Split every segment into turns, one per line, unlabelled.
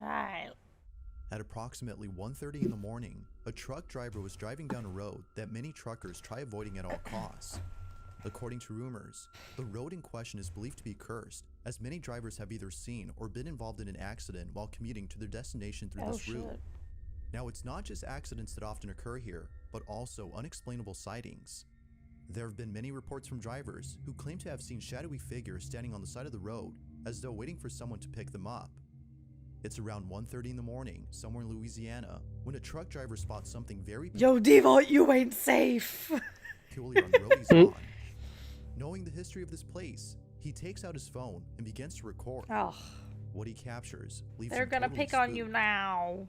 Alright.
At approximately 1:30 in the morning, a truck driver was driving down a road that many truckers try avoiding at all costs. According to rumors, the road in question is believed to be cursed, as many drivers have either seen or been involved in an accident while commuting to their destination through this route. Now, it's not just accidents that often occur here, but also unexplainable sightings. There have been many reports from drivers who claim to have seen shadowy figures standing on the side of the road as though waiting for someone to pick them up. It's around 1:30 in the morning, somewhere in Louisiana, when a truck driver spots something very
Yo, Devo, you ain't safe.
peculiar on the road he's on. Knowing the history of this place, he takes out his phone and begins to record.
Oh,
What he captures leaves
they're
him
gonna
totally
pick on you
spooked.
now.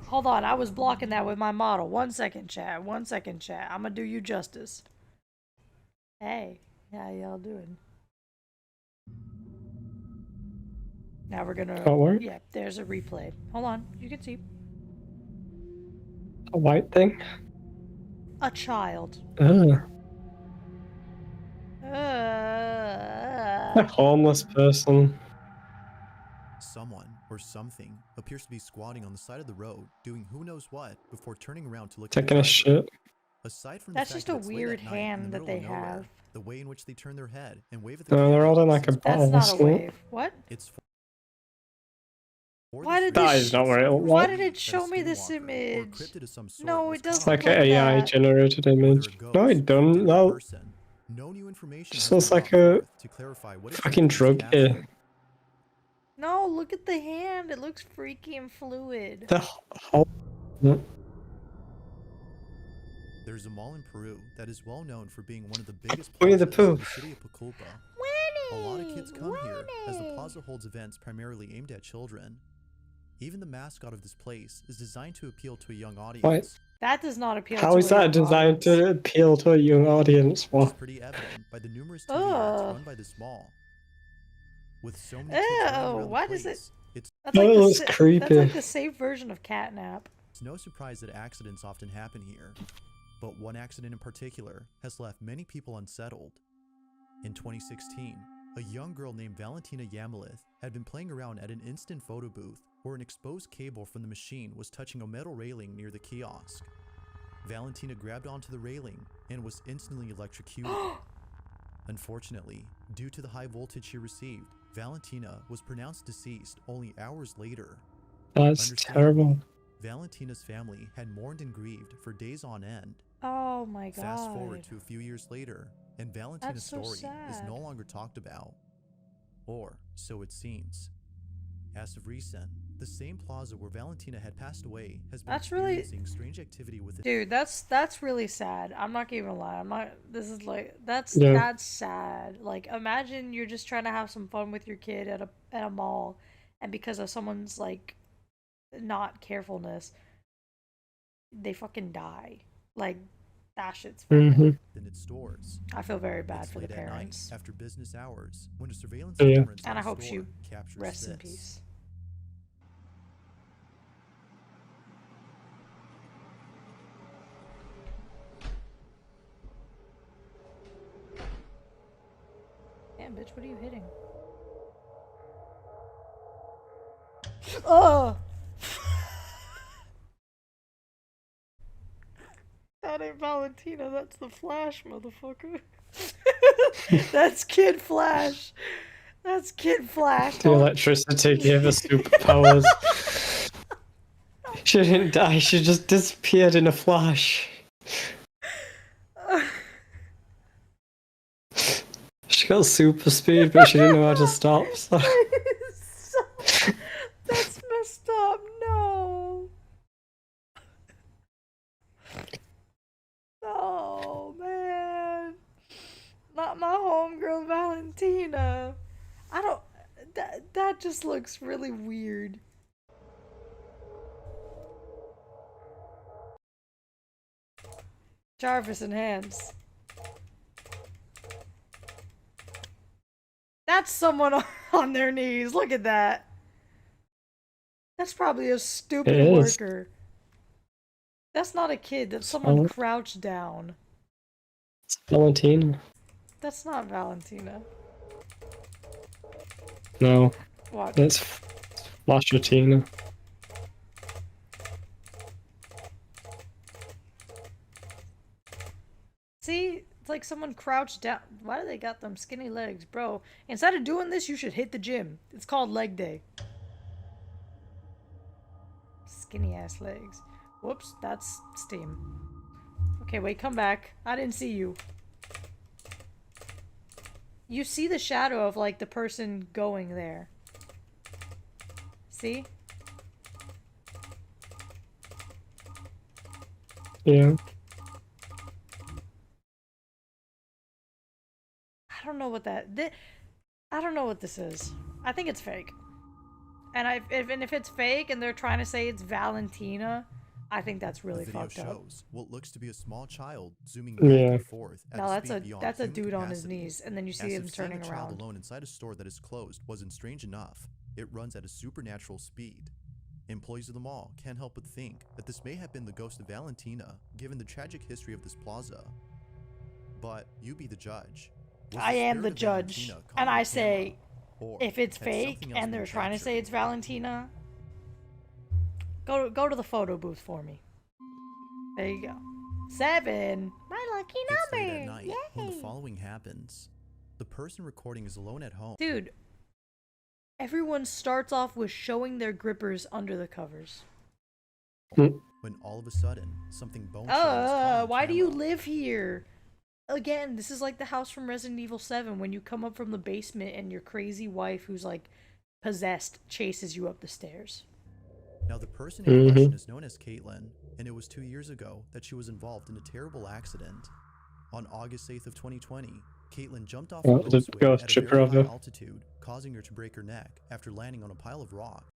Hold on, I was blocking that with my model. 1 second, chat. 1 second, chat. I'm gonna do you justice. Hey, how y'all doing? Now we're gonna...
Can't work?
Yeah, there's a replay. Hold on, you can see.
A white thing?
A child.
Ah, a
Uh,
homeless person.
Someone or something appears to be squatting on the side of the road, doing who knows what before turning around to look at the
Taking a
driver.
shit.
Aside from
That's
the fact
just a
that it's late
weird
at night in the
hand that
middle
they
of nowhere,
have.
the way in which they turn their head and wave at the
No, they're
camera
all in like a
seems
That's
ball,
not a
isn't it?
wave. What?
It's for
Why
this
did
That
this
is not where it looks
Why
like.
did it
that a
show me this
skinwalker or
image?
cryptid of some sort
No,
was
it
caught
It's
doesn't
like
on
an
look
camera.
AI
that.
generated
Whether
image.
a
No,
ghost,
it don't.
cryptid, or
No.
person, no new information
Just
has been
looks
brought
like a
forth to clarify what
fucking
exactly was
drug
captured.
ear.
No, look at the hand. It looks freaky and fluid.
The whole.
There's a mall in Peru that is well known for being one of the biggest
Winnie the
plazas in
Pooh.
the city of Pucallpa. A lot of kids come here as the plaza holds events primarily aimed at children. Even the mascot of this place is designed to appeal to a young audience.
That does not appeal
How
to
is
a
that
young
designed
audience.
to appeal to a young audience?
Which is
What?
pretty evident by the numerous TV ads
Ugh.
run by this mall. With so many kids running
Ew,
around
why
the
does it...
place, it's
That's
No,
like,
it looks creepy.
that's like the safe version of catnap.
no surprise that accidents often happen here. But one accident in particular has left many people unsettled. In 2016, a young girl named Valentina Yamalith had been playing around at an instant photo booth where an exposed cable from the machine was touching a metal railing near the kiosk. Valentina grabbed onto the railing and was instantly electrocuted. Unfortunately, due to the high voltage she received, Valentina was pronounced deceased only hours later.
That's terrible.
Valentina's family had mourned and grieved for days on end.
Oh my god.
Fast forward to a few years later, and Valentina's
That's so
story is
sad.
no longer talked about. Or so it seems. As of recent, the same plaza where Valentina had passed away has been
That's really...
experiencing strange activity with it.
Dude, that's really sad. I'm not gonna lie. I'm not... This is like... That's sad. Like, imagine you're just trying to have some fun with your kid at a mall, and because of someone's, like, not carefulness, they fucking die. Like, that shit's fucked up.
In its stores.
I feel very bad
It's
for the
late at night,
parents.
after business hours, when a surveillance
Yeah.
camera inside
And I
the
hope she
store captures
rests in
this.
peace. Damn, bitch, what are you hitting? Oh! That ain't Valentina, that's the Flash, motherfucker. That's Kid Flash. That's Kid Flash.
The electricity gave her superpowers. She didn't die, she just disappeared in a flash. She got super speed, but she didn't know how to stop, so...
That's messed up, no. Oh, man. Not my homegirl Valentina. I don't... That just looks really weird. Jarvis and hands. That's someone on their knees. Look at that. That's probably a stupid worker. That's not a kid. That's someone crouched down.
It's Valentina.
That's not Valentina.
No,
What?
it's Flashatina.
See? It's like someone crouched down. Why do they got them skinny legs, bro? Instead of doing this, you should hit the gym. It's called leg day. Skinny ass legs. Whoops, that's Steam. Okay, wait, come back. I didn't see you. You see the shadow of, like, the person going there. See?
Yeah.
I don't know what that... I don't know what this is. I think it's fake. And if it's fake and they're trying to say it's Valentina, I think that's really
the video
fucked up.
shows what looks to be a small child zooming back
Yeah.
and forth at
No,
a
that's
speed beyond
a
human
dude on his
capacity.
knees, and then you see
As
him
if sending
turning
a child
around.
alone inside a store that is closed wasn't strange enough, it runs at a supernatural speed. Employees of the mall can't help but think that this may have been the ghost of Valentina, given the tragic history of this plaza. But you be the judge. Was
I am
spirit
the
of
judge,
Valentina caught
and
on
I
camera,
say,
or
if it's
had
fake
something else
and
been
they're trying to say
captured?
it's Valentina, go to the photo booth for me. There you go. 7. My lucky
It's late at
number.
night
Yay!
when the following happens. The person recording is alone at home.
Dude, everyone starts off with showing their grippers under the covers.
When all of a sudden, something bone-chilling is caught on
Why do you
camera.
live here? Again, this is like the house from Resident Evil 7 when you come up from the basement and your crazy wife who's like possessed chases you up the stairs.
Now the person in question is known as Caitlin, and it was 2 years ago that she was involved in a terrible accident. On August 8th of 2020, Caitlin jumped off a road
the
swing
ghost
at a
ship
very high
brother.
altitude, causing her to break her neck after landing on a pile of rock.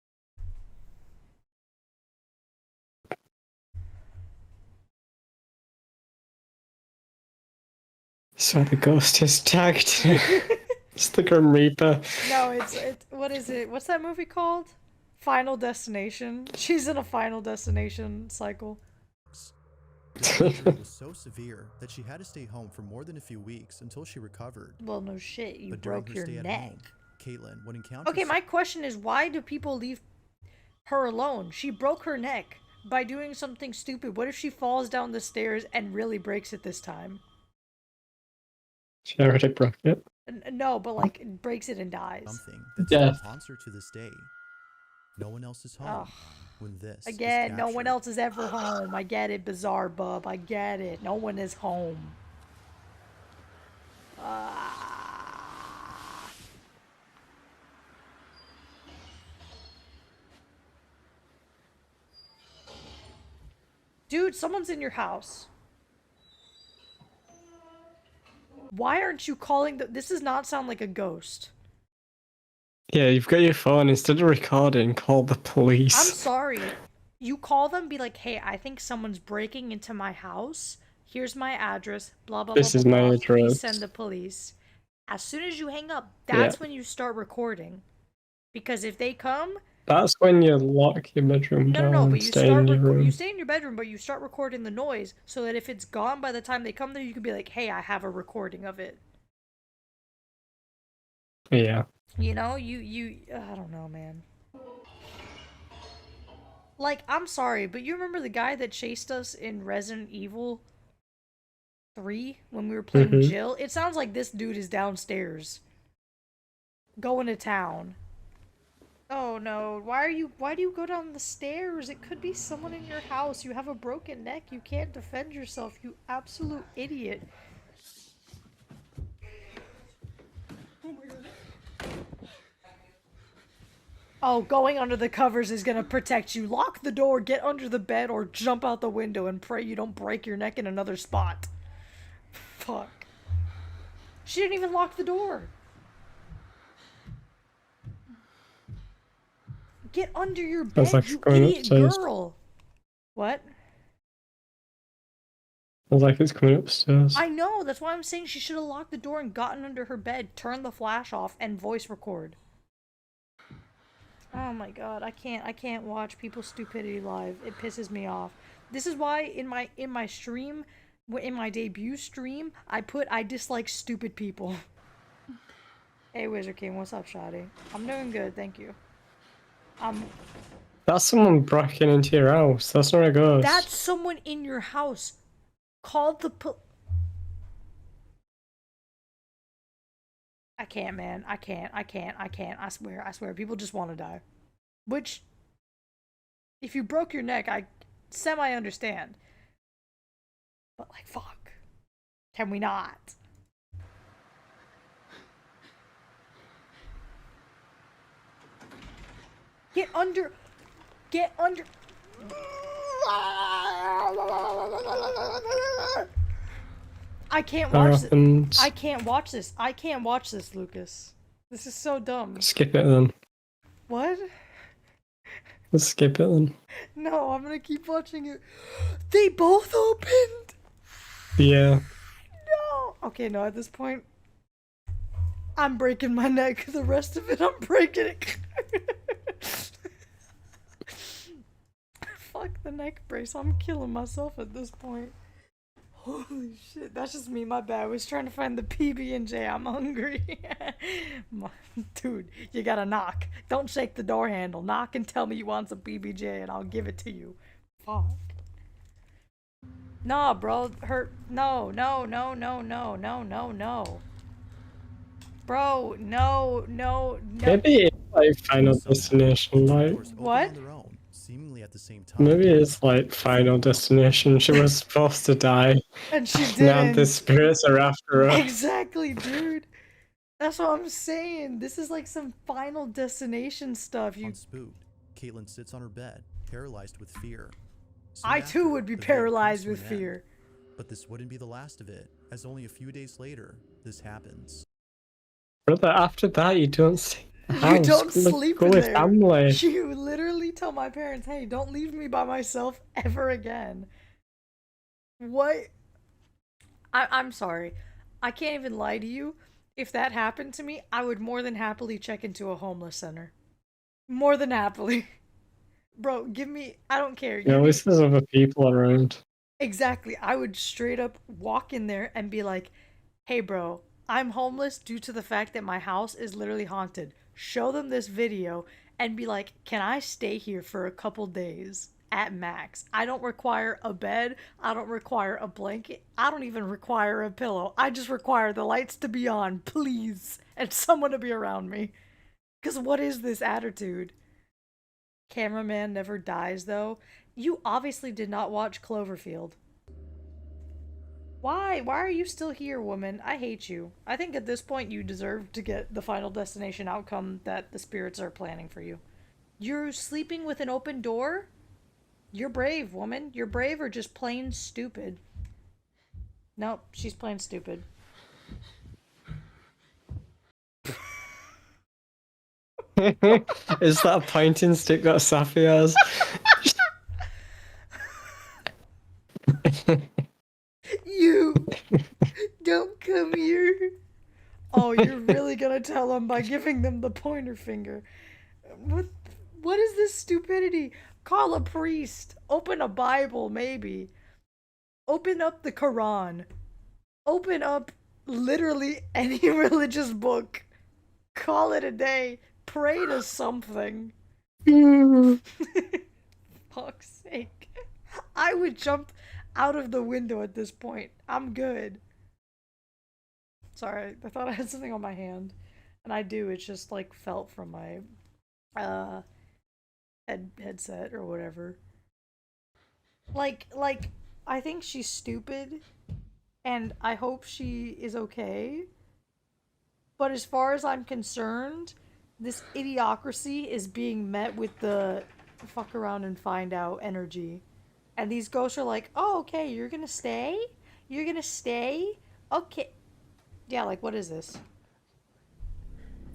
So the ghost is tagged. It's the Grim Reaper.
No, it's what is it? What's that movie called? Final Destination. She's in a Final Destination cycle.
The injury was so severe that she had to stay home for more than a few weeks until she recovered.
Well, no shit, you
But during
broke
her
your
stay at
neck.
home, Caitlin would encounter.
Okay, my question is, why do people leave her alone? She broke her neck by doing something stupid. What if she falls down the stairs and really breaks it this time?
She already broke it.
No, but like breaks it and dies.
Something that
Yeah.
still haunts her to this day. No one else is home
Ugh.
when this
Again,
is
no one
captured.
else is ever home. I get it, Bizarre Bub. I get it. No one is home. Dude, someone's in your house. Why aren't you calling the... This does not sound like a ghost.
Yeah, you've got your phone. Instead of recording, call the police.
I'm sorry. You call them, be like, hey, I think someone's breaking into my house. Here's my address. Blah, blah,
This
blah,
is
blah,
my
blah. Please
address.
send the police. As soon as you hang up, that's when you start recording. Because if they come...
That's when you lock your bedroom down
No, but
and
you
stay in your room.
you stay in your bedroom, but you start recording the noise so that if it's gone by the time they come there, you can be like, hey, I have a recording of it.
Yeah.
You know, I don't know, man. Like, I'm sorry, but you remember the guy that chased us in Resident Evil 3 when we were playing Jill? It sounds like this dude is downstairs going to town. Oh no, why do you go down the stairs? It could be someone in your house. You have a broken neck. You can't defend yourself, you absolute idiot. Oh, going under the covers is gonna protect you. Lock the door, get under the bed, or jump out the window and pray you don't break your neck in another spot. Fuck. She didn't even lock the door. Get under your bed,
like
you
going
idiot
upstairs.
girl. What?
Sounds like it's coming upstairs.
I know, that's why I'm saying she should have locked the door and gotten under her bed, turned the flash off, and voice record. Oh my god, I can't watch people's stupidity live. It pisses me off. This is why in my stream, in my debut stream, I dislike stupid people. Hey, Wizard King, what's up, Shoddy? I'm doing good, thank you.
That's someone breaking into your house. That's not a ghost.
That's someone in your house. Call the I can't, man. I can't. I swear. People just want to die. Which, if you broke your neck, I semi-understand. But, like, fuck. Can we not? Get under. I can't watch this. I can't watch this, Lucas. This is so dumb.
Skip it then.
What?
Let's skip it then.
No, I'm gonna keep watching it. They both opened!
Yeah.
No! Okay, no, at this point, I'm breaking my neck. The rest of it, I'm breaking it. Fuck the neck brace. I'm killing myself at this point. Holy shit, that's just me, my bad. I was trying to find the PB&J. I'm hungry. Dude, you gotta knock. Don't shake the door handle. Knock and tell me you want some PB&J and I'll give it to you. Fuck. Nah, bro. No. Bro, no.
Maybe it's like Final Destination, like...
What?
Seemingly at the same time.
Maybe it's like Final Destination. She was supposed to die.
And she didn't.
Now the spirits are after her.
Exactly, dude. That's what I'm saying. This is like some Final Destination stuff.
Spooked, Caitlin sits on her bed, paralyzed with fear.
I too would be paralyzed with fear.
But this wouldn't be the last of it, as only a few days later, this happens.
Brother, after that you don't see the house.
You don't sleep
go
in
with
there.
family.
You literally tell my parents, hey, don't leave me by myself ever again. What? I'm sorry. I can't even lie to you. If that happened to me, I would more than happily check into a homeless center. More than happily. Bro, give me... I don't care.
Yeah, at least there's other people around.
Exactly. I would straight up walk in there and be like, hey, bro, I'm homeless due to the fact that my house is literally haunted. Show them this video and be like, can I stay here for a couple days at max? I don't require a bed. I don't require a blanket. I don't even require a pillow. I just require the lights to be on, please, and someone to be around me. Because what is this attitude? Cameraman never dies, though. You obviously did not watch Cloverfield. Why? Why are you still here, woman? I hate you. I think at this point you deserve to get the Final Destination outcome that the spirits are planning for you. You're sleeping with an open door? You're brave, woman. You're brave or just plain stupid. Nope, she's plain stupid.
Is that a pointing stick that Safi has?
You! Don't come here! Oh, you're really gonna tell them by giving them the pointer finger. What is this stupidity? Call a priest. Open a Bible, maybe. Open up the Quran. Open up literally any religious book. Call it a day. Pray to something. Fuck's sake. I would jump out of the window at this point. I'm good. Sorry, I thought I had something on my hand. And I do, it's just like felt from my headset or whatever. Like I think she's stupid and I hope she is okay. But as far as I'm concerned, this idiocracy is being met with the fuck around and find out energy. And these ghosts are like, oh, okay, you're gonna stay? You're gonna stay? Okay. Yeah, like, what is this?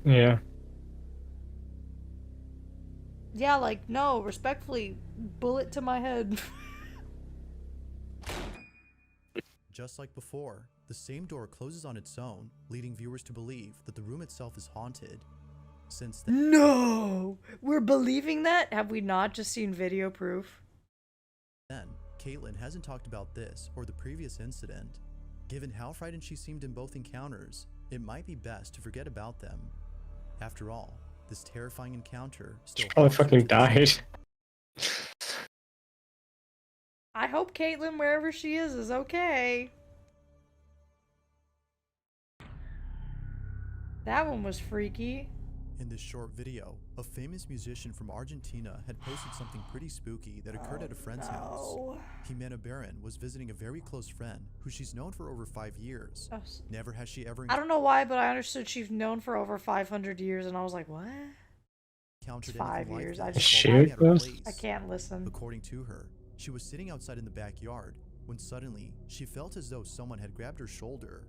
Yeah.
Yeah, like, no, respectfully, bullet to my head.
Just like before, the same door closes on its own, leading viewers to believe that the room itself is haunted. Since then,
No! We're believing that? Have we not just seen video proof?
Caitlin Caitlin hasn't talked about this or the previous incident. Given how frightened she seemed in both encounters, it might be best to forget about them. After all, this terrifying encounter still
She probably
haunts her
fucking
to this
died.
day.
I hope Caitlin, wherever she is okay. That one was freaky.
In this short video, a famous musician from Argentina had posted something pretty spooky that occurred at a friend's house. Jimena Barron was visiting a very close friend who she's known for over 5 years. Never has she ever
I don't know why, but I understood she's known for over 500 years, and I was like, what?
encountered
It's 5
anything
years.
like
I
this
just
while working at her
Shoot.
place.
I can't listen.
According to her, she was sitting outside in the backyard when suddenly she felt as though someone had grabbed her shoulder.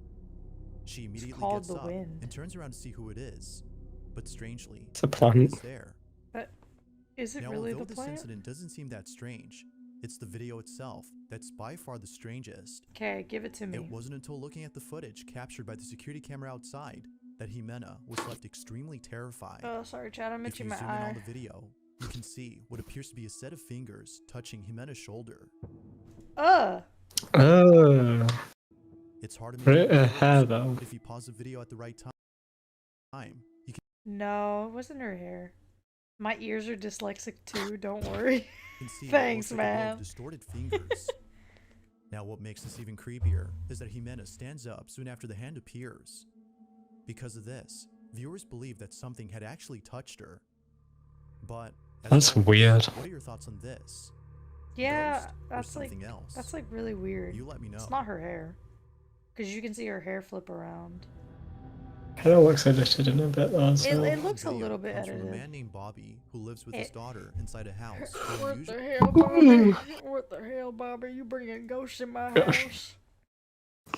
She immediately gets up and turns around to see who it is. But strangely,
it's a plant.
it's there.
But is it
Now,
really
although
the
this
plant?
incident doesn't seem that strange, it's the video itself that's by far the strangest.
Okay, give it to me.
It wasn't until looking at the footage captured by the security camera outside that Jimena was left extremely terrified.
Oh, sorry, Chad, I'm
If
itching
you
my
zoom in
eye.
on the video, you can see what appears to be a set of fingers touching Jimena's shoulder.
Oh.
It's hard to make
Right,
it out first,
though.
but if you pause the video at the right time, you
No, it wasn't her hair. My ears are dyslexic too, don't worry.
can see
Thanks,
what looks like a row of
man.
distorted fingers. Now, what makes this even creepier is that Jimena stands up soon after the hand appears. Because of this, viewers believe that something had actually touched her. But as
That's
always,
weird.
What are your thoughts on this?
Yeah,
Ghost or
that's like
something else?
that's like really weird.
You let me know.
It's not her hair, because you can see her hair flip around.
Kind of looks edited in a bit though. So.
It looks a
Video
little bit
comes from
edited.
a man named Bobby who lives with his daughter inside a house.
What the hell, Bobby? What the hell, Bobby? You bringing ghosts in my house?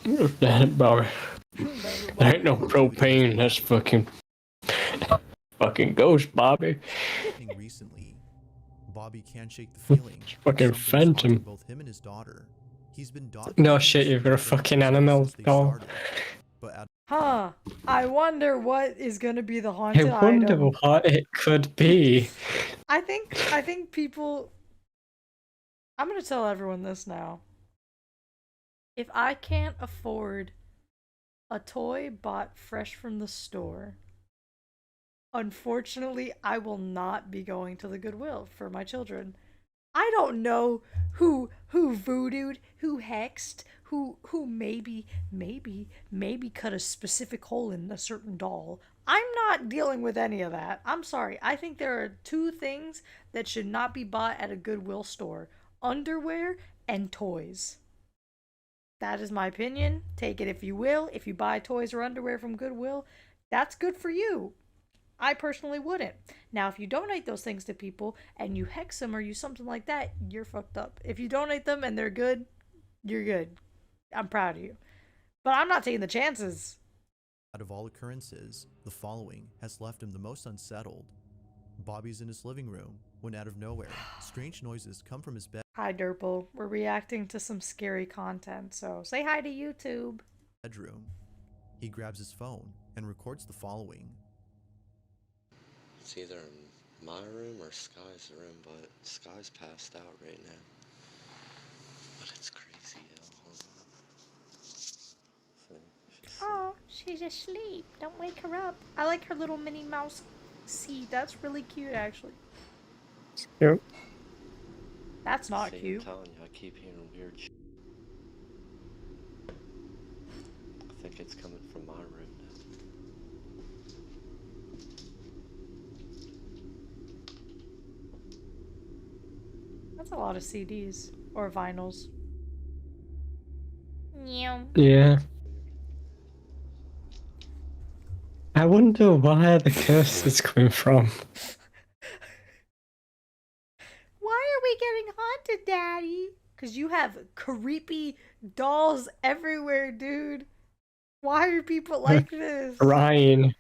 Damn it, Bobby. There ain't no propane. That's fucking ghost, Bobby.
Recently, Bobby can't shake the feeling.
Fucking
something's
phantom.
haunting both him and his daughter. He's been
No shit, you've got a fucking animal doll.
But
Huh. I wonder what is gonna be the
I
haunted
wonder
item.
what it could be.
I think people. I'm gonna tell everyone this now. If I can't afford a toy bought fresh from the store, unfortunately, I will not be going to the Goodwill for my children. I don't know who voodooed, who hexed, who maybe cut a specific hole in a certain doll. I'm not dealing with any of that. I'm sorry. I think there are two things that should not be bought at a Goodwill store: underwear and toys. That is my opinion. Take it if you will. If you buy toys or underwear from Goodwill, that's good for you. I personally wouldn't. Now, if you donate those things to people and you hex them or use something like that, you're fucked up. If you donate them and they're good, you're good. I'm proud of you. But I'm not taking the chances.
out of all occurrences, the following has left him the most unsettled. Bobby's in his living room when out of nowhere, strange noises come from his
Hi, Derple. We're reacting to some scary content, so say hi to YouTube.
bedroom. He grabs his phone and records the following.
It's either in my room or Sky's room, but Sky's passed out right now. But it's crazy, hold on.
Oh, she's asleep. Don't wake her up. I like her little Minnie Mouse seat. That's really cute, actually.
Yep.
That's not
See,
cute.
I'm telling you, I keep hearing weird shit. I think it's coming from my room now.
That's a lot of CDs or vinyls.
Yeah. I wonder where the curse is coming from.
Why are we getting haunted, Daddy? Because you have creepy dolls everywhere, dude. Why are people like this?
Ryan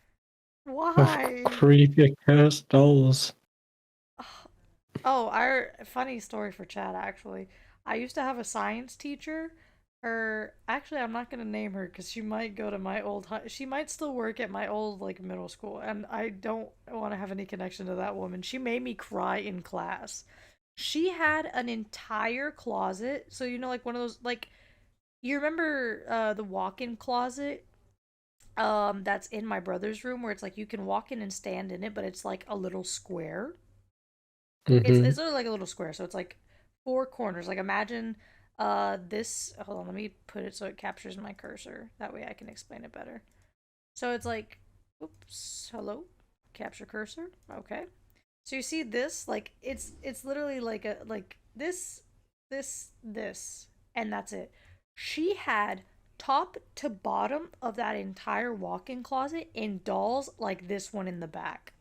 Why?
of creepy cursed dolls.
Oh, funny story for Chad, actually. I used to have a science teacher. Actually, I'm not gonna name her because she might go to my old she might still work at my old, like, middle school, and I don't want to have any connection to that woman. She made me cry in class. She had an entire closet. So, you know, like one of those, like, you remember the walk-in closet that's in my brother's room where it's like you can walk in and stand in it, but it's like a little square. It's
Mm-hmm.
literally like a little square, so it's like four corners. Like imagine this, hold on, let me put it so it captures my cursor. That way I can explain it better. So it's like, oops, hello, capture cursor. Okay. So you see this, like it's literally like a like this, and that's it. She had top to bottom of that entire walk-in closet in dolls like this one in the back.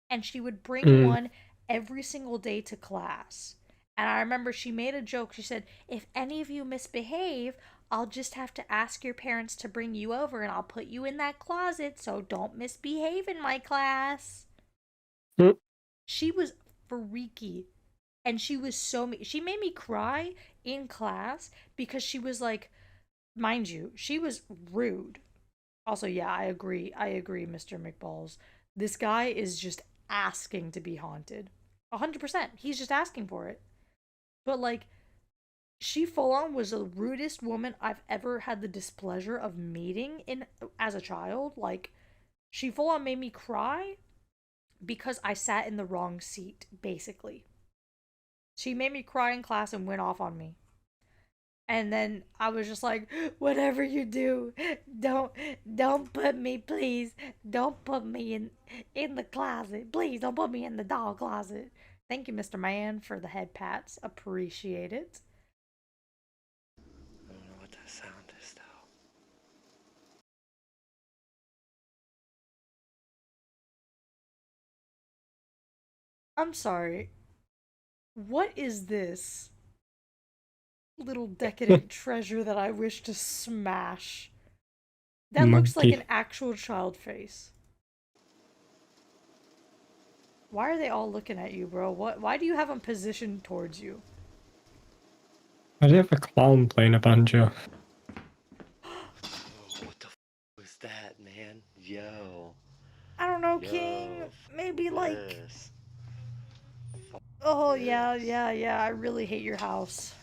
And she would bring
Mm.
one every single day to class. And I remember she made a joke. She said, "If any of you misbehave, I'll just have to ask your parents to bring you over and I'll put you in that closet, so don't misbehave in my class."
Mm.
She was freaky. And she was so she made me cry in class because she was like, mind you, she was rude. Also, yeah, I agree. I agree, Mr. McBalls. This guy is just asking to be haunted. 100%. He's just asking for it. But like, she full on was the rudest woman I've ever had the displeasure of meeting in as a child. Like, she full on made me cry because I sat in the wrong seat, basically. She made me cry in class and went off on me. And then I was just like, whatever you do, don't don't put me, please. Don't put me in the closet. Please don't put me in the doll closet. Thank you, Mr. Man, for the head pats. Appreciate it.
I don't know what that sound is though.
I'm sorry. What is this little decadent treasure that I wish to smash? That looks like
Monkey.
an actual child face. Why are they all looking at you, bro? What? Why do you have them positioned towards you?
Why do you have a clown playing a banjo?
Oh, what the was that, man? Yo.
I don't know, King.
Yo.
Maybe like,
This.
oh yeah,
This.
yeah, yeah. I really hate your house.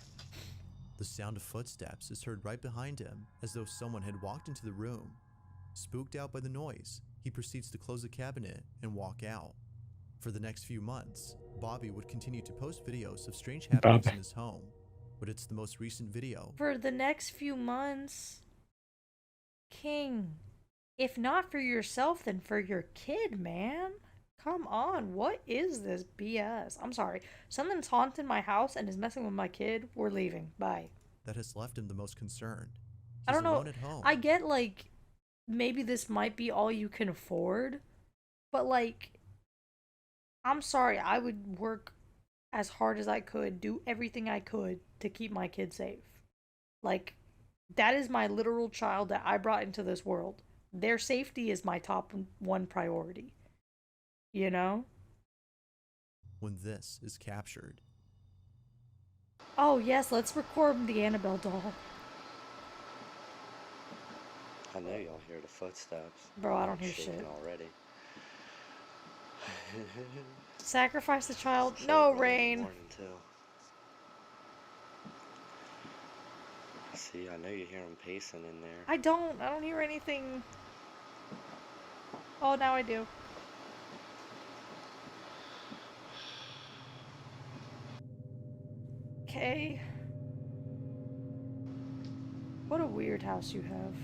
The sound of footsteps is heard right behind him, as though someone had walked into the room. Spooked out by the noise, he proceeds to close the cabinet and walk out. For the next few months, Bobby would continue to post videos of strange happenings
Bobby.
in his home, but it's the most recent video.
For the next few months, King. If not for yourself, then for your kid, man. Come on, what is this BS? I'm sorry. Something's haunting my house and is messing with my kid. We're leaving. Bye.
That has left him the most concerned.
I
He's
don't know.
alone at home.
I get like maybe this might be all you can afford, but like I'm sorry. I would work as hard as I could, do everything I could to keep my kid safe. Like, that is my literal child that I brought into this world. Their safety is my top one priority. You know?
When this is captured,
Oh, yes, let's record the Annabelle doll.
I know y'all hear the footsteps.
Bro, I don't
I'm
hear
shaking
shit.
already.
Sacrifice the child?
It's
No,
like 1 in the
Rain.
morning too. See, I know you hear them pacing in there.
I don't. I don't hear anything. Oh, now I do. Okay. What a weird house you have.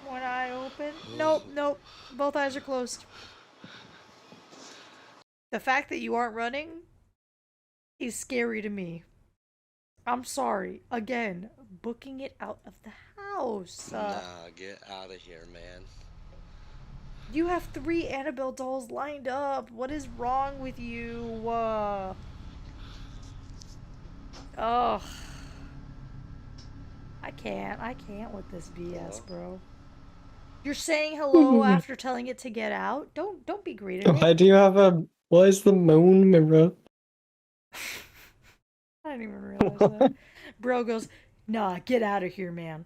One eye open. Nope, nope. Both eyes are closed. The fact that you aren't running is scary to me. I'm sorry. Again, booking it out of the house.
Nah, get out of here, man.
You have 3 Annabelle dolls lined up. What is wrong with you? Ugh. I can't. I can't with this BS,
Hello?
bro. You're saying hello after telling it to get out? Don't be greedy to
Why
me.
do you have a... What is the moon mirror?
I didn't even realize that. Bro goes, nah, get out of here, man.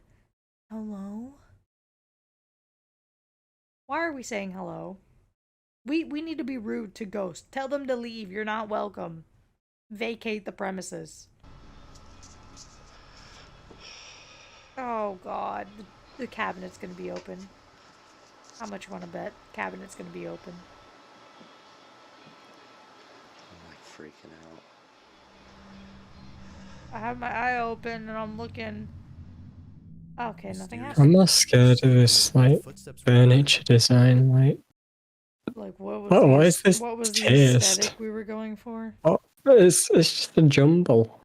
Hello? Why are we saying hello? We need to be rude to ghosts. Tell them to leave. You're not welcome. Vacate the premises. Oh god, the cabinet's gonna be open. How much you want to bet? Cabinet's gonna be open.
I'm like freaking out.
I have my eye open and I'm looking. Okay, nothing
I'm
happened.
not scared of this like furniture design.
Like what was
What is this
what was the
taste?
aesthetic we were going for?
Oh, it's just a jumble.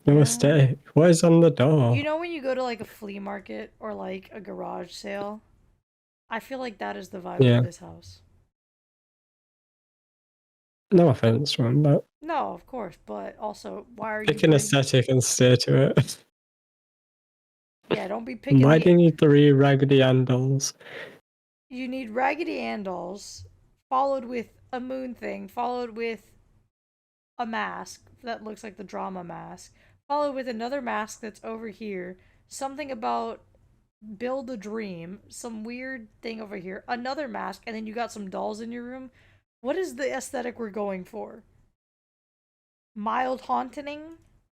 No aesthetic. What is on the door?
You know when you go to like a flea market or like a garage sale? I feel like that is the vibe
Yeah.
of this house.
No offense, man, but
No, of course, but also, why are you
pick an aesthetic and stay to it.
Yeah, don't be picking
Why do you need 3 Raggedy Ann dolls?
You need Raggedy Ann dolls, followed with a moon thing, followed with a mask that looks like the drama mask, followed with another mask that's over here, something about build a dream, some weird thing over here, another mask, and then you got some dolls in your room. What is the aesthetic we're going for? Mild haunting?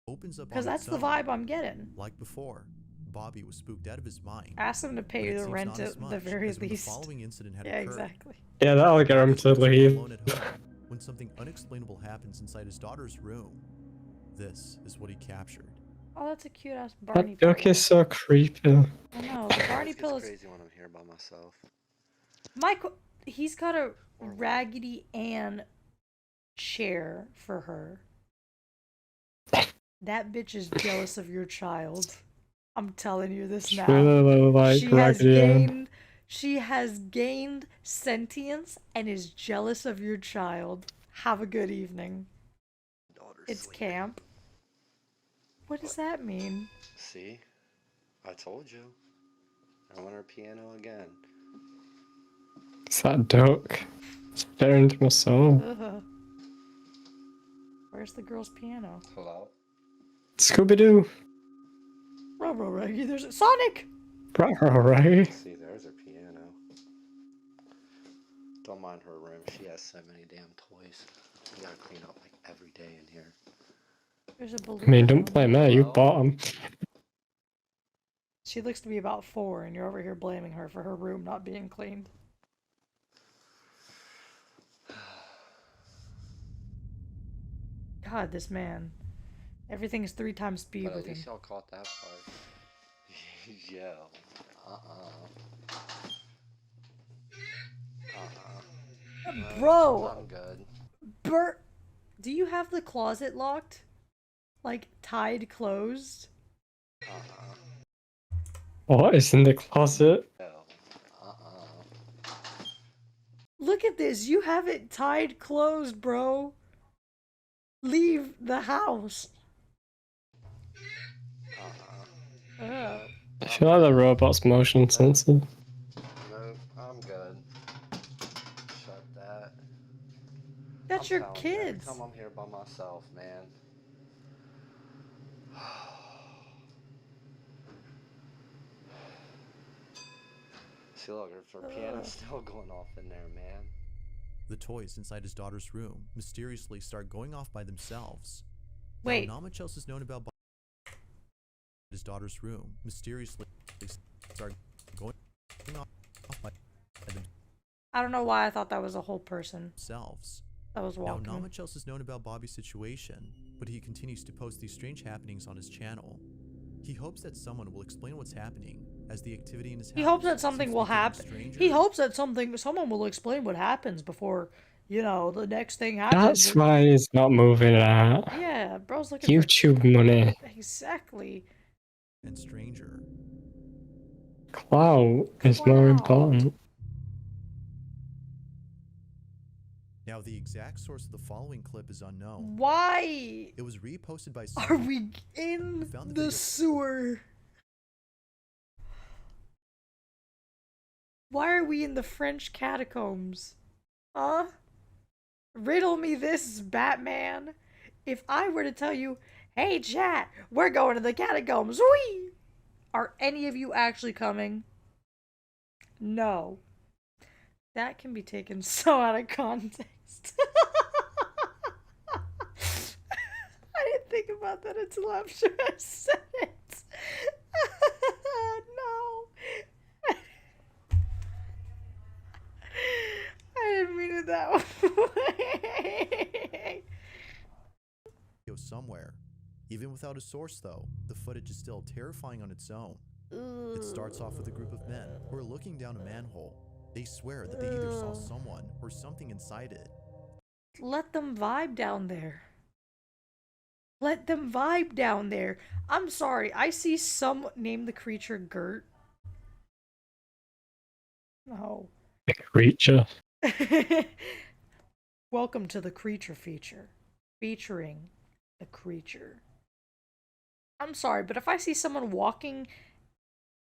Opens up
Because
on
that's
its
the
own.
vibe I'm getting.
Like before, Bobby was spooked out of his mind.
Ask them to pay you
But it
the
seems
rent
not as
at the
much
very
as when
least.
the following incident had
Yeah,
occurred.
exactly.
Yeah, that'll get him to leave.
Alone at home when something unexplainable happens inside his daughter's room. This is what he captured.
Oh, that's a cute ass Barney
That duck
pillow.
is so creepy.
I know, the Barney
It's
pillows.
crazy when I'm here by myself.
Michael, he's got a Raggedy Ann chair for her. That bitch is jealous of your child. I'm telling you this now.
Really like Raggedy Ann.
She has gained sentience and is jealous of your child. Have a good evening. It's
Sleeping.
camp. What does that mean?
See? I told you. I want her piano again.
It's that duck. It's staring into my soul.
Ugh. Where's the girl's piano?
Hello?
Scooby-Doo.
Ruh-roh, Raggy, there's a Sonic!
Right.
See, there's her piano. Don't mind her room. She has so many damn toys. We gotta clean up like every day in here.
There's a balloon.
I mean, don't blame her. You bought them.
She looks to be about 4, and you're over here blaming her for her room not being cleaned. God, this man. Everything is 3 times speed
But
with
at least
him.
y'all caught that part. Yeah.
Bro!
I'm good.
Bert! Do you have the closet locked? Like, tied closed?
What is in the closet?
Look at this! You have it tied closed, bro! Leave the house! Oh.
I feel like the robot's motion censored.
No, I'm good. Shut that.
That's your kids!
Every time I'm here by myself, man. See, look, her piano's still going off in there, man.
The toys inside his daughter's room mysteriously start going off by themselves.
Wait.
Now, not much else is known about his daughter's room mysteriously start going off by
I don't know why I thought that was a whole person
themselves.
that was walking.
Now, not much else is known about Bobby's situation, but he continues to post these strange happenings on his channel. He hopes that someone will explain what's happening, as the activity in his house.
He hopes that something
seems
will
to be getting
happen.
stranger.
He hopes that someone will explain what happens before, you know, the next thing happens.
That's why he's not moving out.
Yeah, bro's looking
YouTube money.
Exactly.
And stranger.
Clout is more important.
Now, the exact source of the following clip is unknown.
Why
It was reposted by
are
someone
we in
found
the
video.
sewer? Why are we in the French catacombs? Huh? Riddle me this, Batman. If I were to tell you, hey chat, we're going to the catacombs, whee! Are any of you actually coming? No. That can be taken so out of context. I didn't think about that until after I said it. No. I didn't mean it that way.
Go somewhere. Even without a source though, the footage is still terrifying on its own. It starts off with a group of men who are looking down a manhole. They swear that they either saw someone or something inside it.
Let them vibe down there. Let them vibe down there. I'm sorry, I see some name the creature Gert. No.
Creature.
Welcome to the creature feature. Featuring the creature. I'm sorry, but if I see someone walking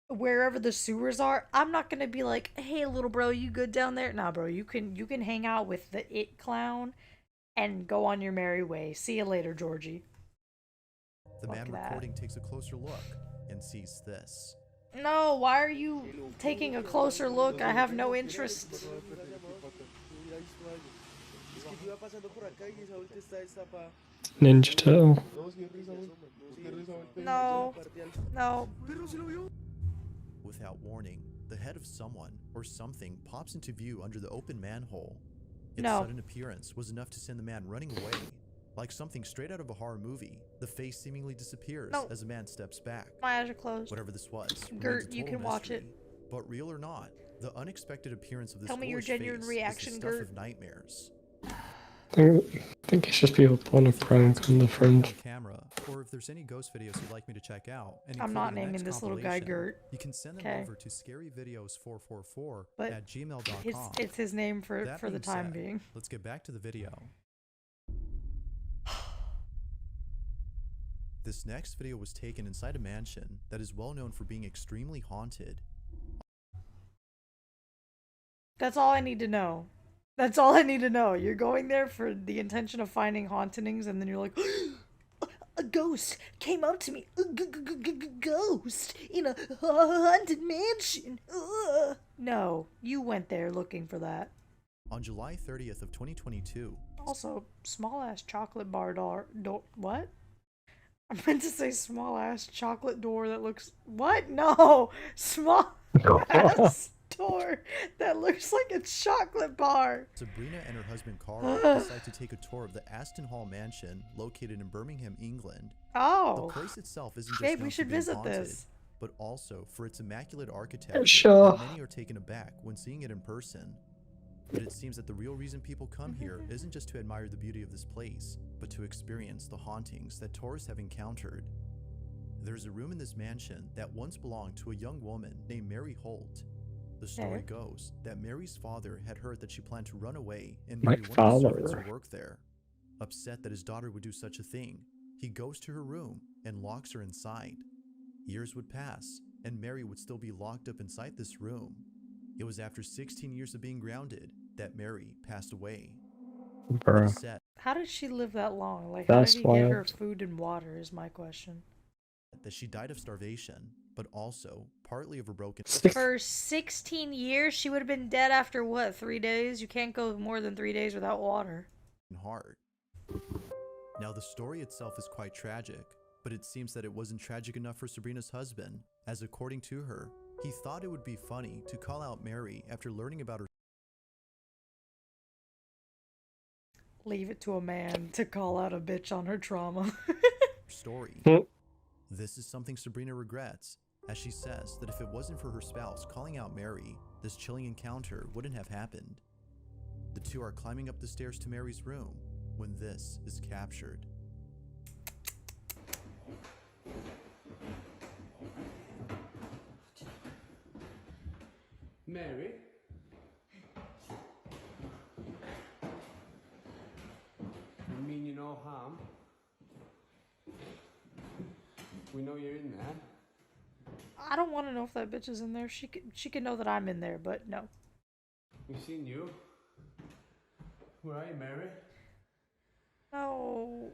wherever the sewers are, I'm not gonna be like, hey little bro, you good down there? Nah bro, you can hang out with the it clown and go on your merry way. See you later, Georgie.
The man recording takes a closer look and sees this.
No, why are you taking a closer look? I have no interest.
Ninja Turtle.
No. No.
Without warning, the head of someone or something pops into view under the open manhole. Its sudden appearance was enough to send the man running away. Like something straight out of a horror movie, the face seemingly disappears as the man steps back.
My eyes are closed.
Whatever this was,
Gert, you can watch it.
But real or not, the unexpected appearance of this
Tell me your genuine reaction,
is the stuff
Gert.
of nightmares.
I think it's just people pulling a prank on the friend.
Camera, or if there's any ghost videos you'd like me to check out, and
I'm not naming this little guy Gert.
You can send them over to scaryvideos444 at gmail.com.
It's his name for the time being.
Let's get back to the video. This next video was taken inside a mansion that is well known for being extremely haunted.
That's all I need to know. That's all I need to know. You're going there for the intention of finding hauntings, and then you're like, a ghost came up to me. A ghost in a haunted mansion. No, you went there looking for that.
On July 30th of 2022.
Also, small ass chocolate bar door. What? I meant to say small ass chocolate door that looks. What? No, small ass door that looks like a chocolate bar.
Sabrina and her husband Carl decide to take a tour of the Aston Hall mansion located in Birmingham, England.
Oh,
the place itself isn't just
babe, we should visit haunted, this,
but also for its immaculate architecture.
Sure.
Many are taken aback when seeing it in person. But it seems that the real reason people come here isn't just to admire the beauty of this place, but to experience the hauntings that tourists have encountered. There's a room in this mansion that once belonged to a young woman named Mary Holt. The story goes that Mary's father had heard that she planned to run away and marry one of the servants who worked there. Upset that his daughter would do such a thing, he goes to her room and locks her inside. Years would pass, and Mary would still be locked up inside this room. It was after 16 years of being grounded that Mary passed away.
How did she live that long? Like, how did he get her food and water is my question.
That she died of starvation, but also partly of a broken...
For 16 years? She would have been dead after, what, 3 days? You can't go more than 3 days without water.
...heart. Now, the story itself is quite tragic, but it seems that it wasn't tragic enough for Sabrina's husband, as according to her, he thought it would be funny to call out Mary after learning about her...
Leave it to a man to call out a bitch on her trauma.
story. This is something Sabrina regrets, as she says that if it wasn't for her spouse calling out Mary, this chilling encounter wouldn't have happened. The two are climbing up the stairs to Mary's room when this is captured.
Mary? You mean you no harm? We know you're in there.
I don't want to know if that bitch is in there. She can know that I'm in there, but no.
We've seen you. Where are you, Mary?
No.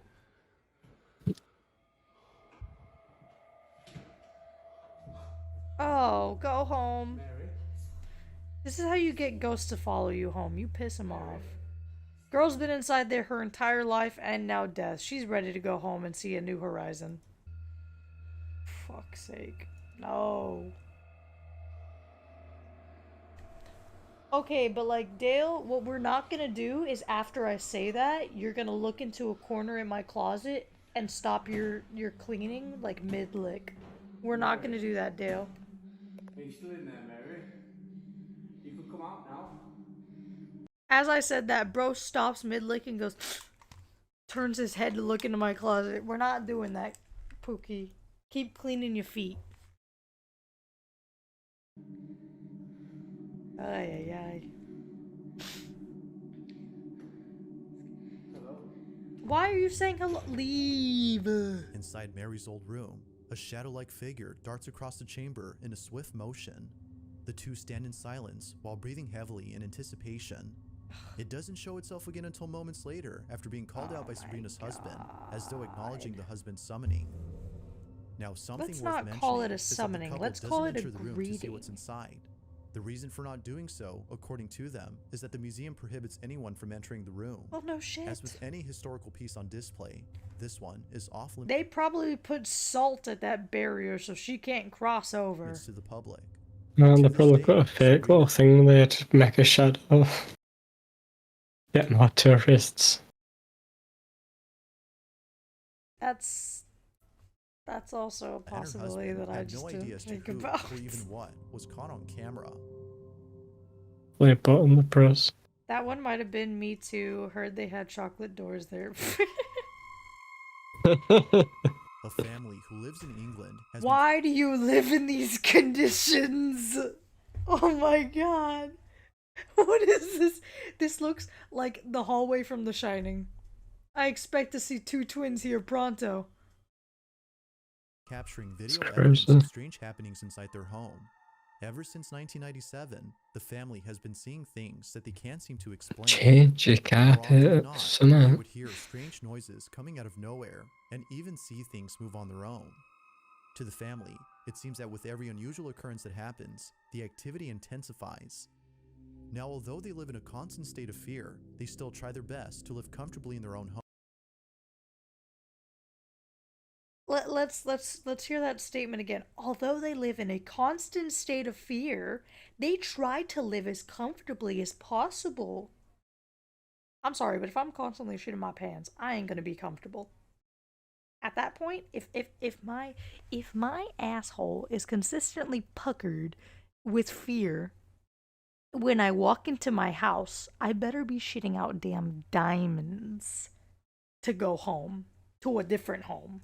Oh, go home.
Mary?
This is how you get ghosts to follow you home. You piss them off. Girl's been inside there her entire life and now death. She's ready to go home and see a new horizon. Fuck's sake. No. Okay, but like Dale, what we're not gonna do is after I say that, you're gonna look into a corner in my closet and stop your cleaning like mid-lick. We're not gonna do that, Dale.
Are you still in there, Mary? You can come out now.
As I said that, bro stops mid-lick and goes turns his head to look into my closet. We're not doing that, Pookie. Keep cleaning your feet. Ay ay ay.
Hello.
Why are you saying hello? Leave.
Inside Mary's old room, a shadow-like figure darts across the chamber in a swift motion. The two stand in silence while breathing heavily in anticipation. It doesn't show itself again until moments later after being called out by Sabrina's husband, as though acknowledging the husband's summoning. Now, something
Let's
worth
not
mentioning
call it a
is that the
summoning.
couple
Let's
doesn't
call it a
enter the room to see
greeting.
what's inside. The reason for not doing so, according to them, is that the museum prohibits anyone from entering the room.
Well, no shit.
As with any historical piece on display, this one is off limits
They probably put salt at that barrier so she can't cross over.
to the public.
And they
To this
probably
day,
put a fake little thing there to make a shadow. Get more tourists.
That's also a
and her
possibility
husband
that I
had
just
no idea
didn't
as to
think
who
about.
or even what was caught on camera.
Play button the press.
That one might have been me too. Heard they had chocolate doors there.
A family who lives in England has
Why do you live in these conditions? Oh my god. What is this? This looks like the hallway from The Shining. I expect to see two twins here pronto.
capturing video
It's
evidence
crazy.
of strange happenings inside their home. Ever since 1997, the family has been seeing things that they can't seem to explain.
Change your
More often
carpet
than
up
not, they
somehow.
would hear strange noises coming out of nowhere and even see things move on their own. To the family, it seems that with every unusual occurrence that happens, the activity intensifies. Now, although they live in a constant state of fear, they still try their best to live comfortably in their own home.
Let's hear that statement again. Although they live in a constant state of fear, they try to live as comfortably as possible. I'm sorry, but if I'm constantly shitting my pants, I ain't gonna be comfortable. At that point, if my asshole is consistently puckered with fear when I walk into my house, I better be shitting out damn diamonds to go home, to a different home.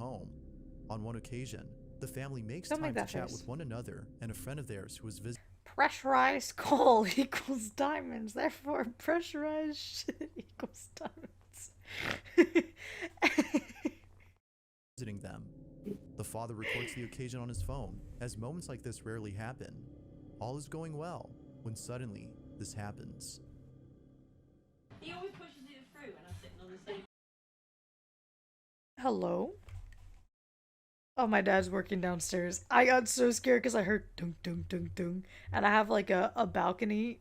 On one occasion, the family makes
Don't
time
make
to
that
chat
face.
with one another and a friend of theirs who was
Pressurized coal equals diamonds, therefore pressurized shit equals diamonds.
visiting them. The father records the occasion on his phone, as moments like this rarely happen. All is going well, when suddenly, this happens.
He always pushes it through and I'm sitting on the sofa.
Hello? Oh, my dad's working downstairs. I got so scared because I heard dunk dunk dunk dunk. And I have like a balcony.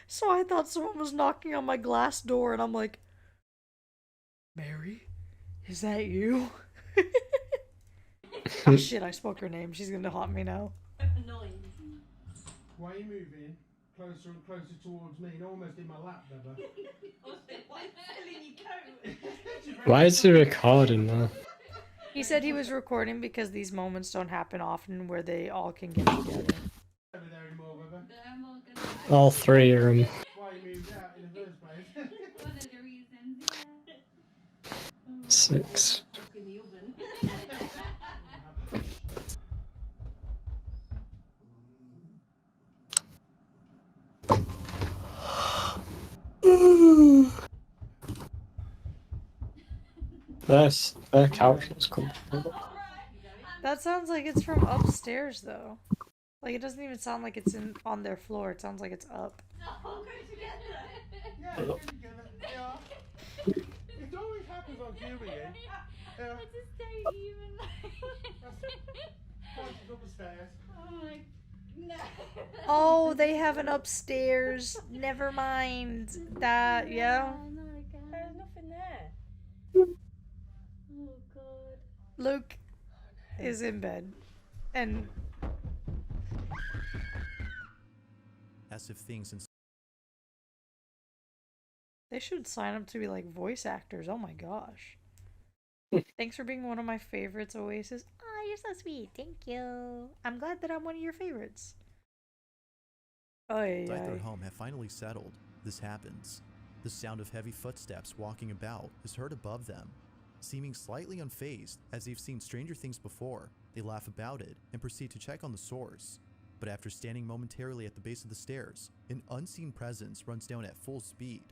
So I thought someone was knocking on my glass door and I'm like, Mary? Is that you? Oh shit, I spoke her name. She's gonna haunt me now.
Annoying.
Why are you moving closer and closer towards me and almost in my lap, Bubba?
Why is it still in your coat?
Why is he recording now?
He said he was recording because these moments don't happen often where they all can get together.
Over there anymore, Bubba.
I'm all gonna
All three of them.
Why you moved out in the first place?
one of the reasons, yeah.
6.
Cook in the oven.
Their couch is comfortable.
That sounds like it's from upstairs though. Like it doesn't even sound like it's on their floor. It sounds like it's up.
All go together.
Yeah, go together. Yeah. It always happens on TV, yeah.
I just don't even like.
Pointed up the stairs.
Oh my No.
Oh, they have an upstairs. Never mind. That, yeah.
No, there's nothing there. Oh god.
Luke is in bed. And
As if things in
they should sign up to be like voice actors. Oh my gosh. Thanks for being one of my favorites, Oasis. Oh, you're so sweet. Thank you. I'm glad that I'm one of your favorites. Oh, yeah.
inside their home have finally settled, this happens. The sound of heavy footsteps walking about is heard above them. Seeming slightly unfazed, as they've seen stranger things before, they laugh about it and proceed to check on the source. But after standing momentarily at the base of the stairs, an unseen presence runs down at full speed.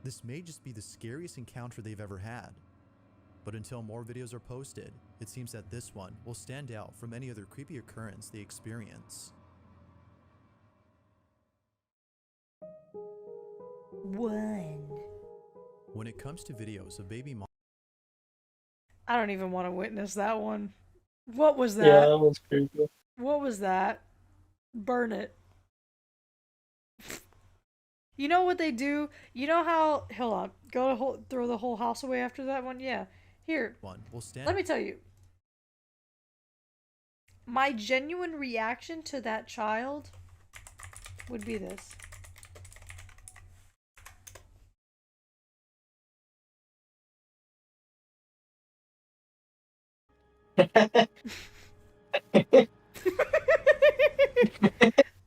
This may just be the scariest encounter they've ever had. But until more videos are posted, it seems that this one will stand out from any other creepy occurrence they experience. When it comes to videos of baby
I don't even want to witness that one. What was that?
Yeah, that one's creepy.
What was that? Burn it. You know what they do? You know how... Hold on. Go to throw the whole house away after that one? Yeah. Here.
one will stand.
Let me tell you. My genuine reaction to that child would be this.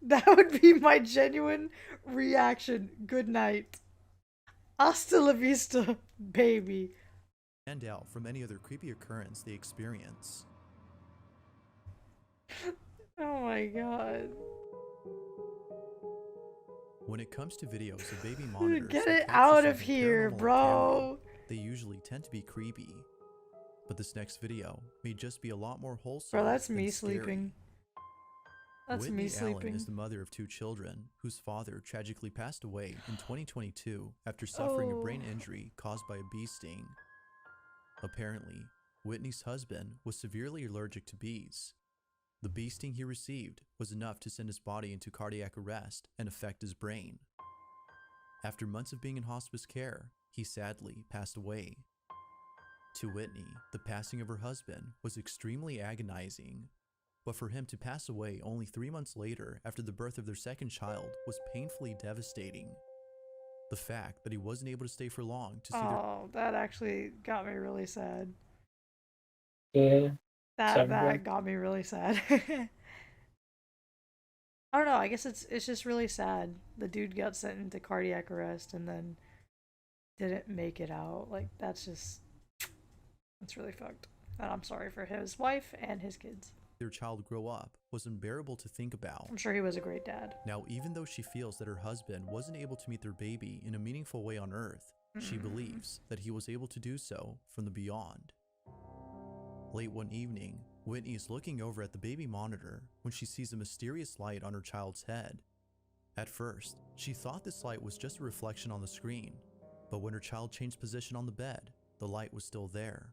That would be my genuine reaction. Good night. Hasta la vista, baby.
Stand out from any other creepy occurrence they experience.
Oh my god.
When it comes to videos of baby monitors,
Get
that
it
capture
out of
something
here,
paranormal on
bro.
camera, they usually tend to be creepy. But this next video may just be a lot more wholesome.
Bro, that's
than
me
scary.
sleeping. That's
Whitney
me
Allen
sleeping.
is the mother of 2 children whose father tragically passed away in 2022 after suffering a brain injury caused by a bee sting. Apparently, Whitney's husband was severely allergic to bees. The bee sting he received was enough to send his body into cardiac arrest and affect his brain. After months of being in hospice care, he sadly passed away. To Whitney, the passing of her husband was extremely agonizing, but for him to pass away only 3 months later after the birth of their second child was painfully devastating. The fact that he wasn't able to stay for long to see
Oh, that actually got me really sad.
Yeah.
That got me really sad. I don't know, I guess it's just really sad. The dude got sent into cardiac arrest and then didn't make it out. Like, that's really fucked. And I'm sorry for his wife and his kids.
their child grow up was unbearable to think about.
I'm sure he was a great dad.
Now, even though she feels that her husband wasn't able to meet their baby in a meaningful way on Earth, she believes that he was able to do so from the beyond. Late one evening, Whitney is looking over at the baby monitor when she sees a mysterious light on her child's head. At first, she thought this light was just a reflection on the screen, but when her child changed position on the bed, the light was still there.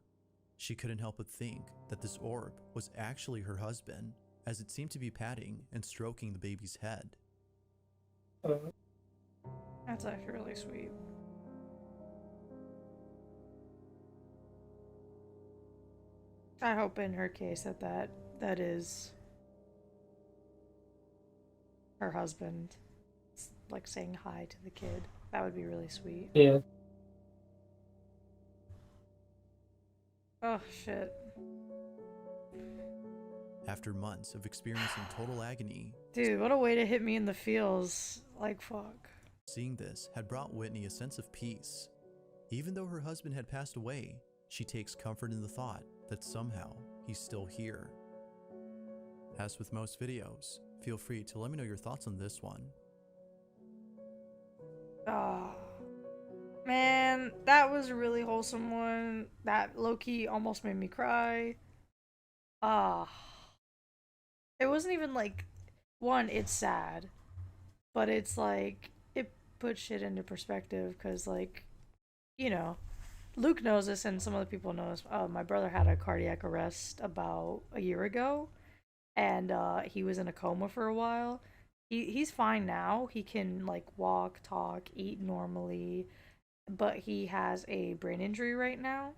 She couldn't help but think that this orb was actually her husband, as it seemed to be patting and stroking the baby's head.
That's actually really sweet. I hope in her case that is her husband, like saying hi to the kid. That would be really sweet.
Yeah.
Oh shit.
After months of experiencing total agony,
Dude, what a way to hit me in the feels. Like, fuck.
seeing this had brought Whitney a sense of peace. Even though her husband had passed away, she takes comfort in the thought that somehow he's still here. As with most videos, feel free to let me know your thoughts on this one.
Ah. Man, that was a really wholesome one. That low-key almost made me cry. Ah. It wasn't even like, one, it's sad, but it's like, it puts shit into perspective, because like, you know, Luke knows this and some other people know this. My brother had a cardiac arrest about a year ago, and he was in a coma for a while. He's fine now. He can like walk, talk, eat normally, but he has a brain injury right now.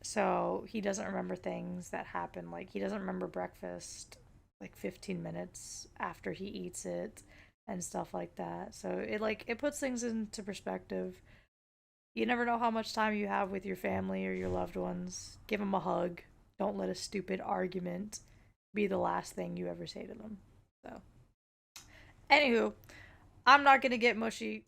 So he doesn't remember things that happen. Like he doesn't remember breakfast like 15 minutes after he eats it and stuff like that. So it puts things into perspective. You never know how much time you have with your family or your loved ones. Give them a hug. Don't let a stupid argument be the last thing you ever say to them. So, anywho, I'm not gonna get mushy.